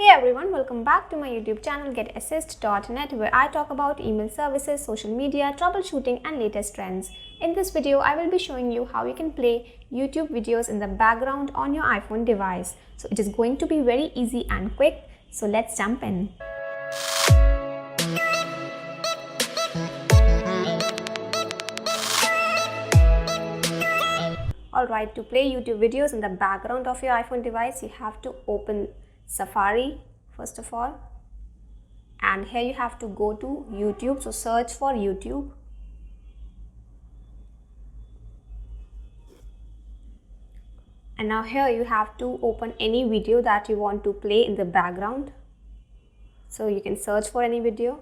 Hey everyone, welcome back to my YouTube channel getassist.net, where I talk about email services, social media, troubleshooting and latest trends. In this video, I will be showing you how you can play YouTube videos in the background on your iPhone device. So it is going to be very easy and quick. So let's jump in. Alright, to play YouTube videos in the background of your iPhone device, you have to open Safari first of all, and here you have to go to YouTube. So search for YouTube, and now here you have to open any video that you want to play in the background. So you can search for any video.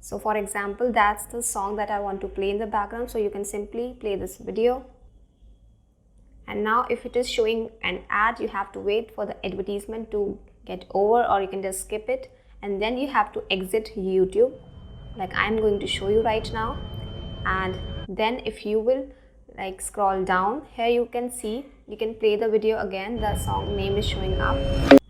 So for example, that's the song that I want to play in the background. So you can simply play this video. And now if it is showing an ad, you have to wait for the advertisement to get over, or you can just skip it. And then you have to exit YouTube, like I'm going to show you right now. And then if you will scroll down, here you can see, you can play the video again. The song name is showing up.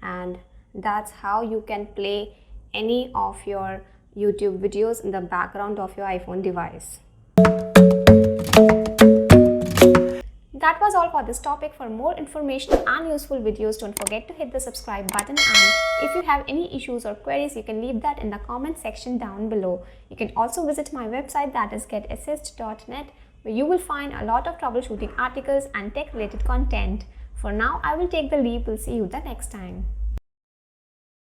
And that's how you can play any of your YouTube videos in the background of your iPhone device. That was all for this topic. For more information and useful videos, don't forget to hit the subscribe button, and if you have any issues or queries, you can leave that in the comment section down below. You can also visit my website, that is getassist.net, where you will find a lot of troubleshooting articles and tech related content. For now, I will take the leave. We'll see you the next time.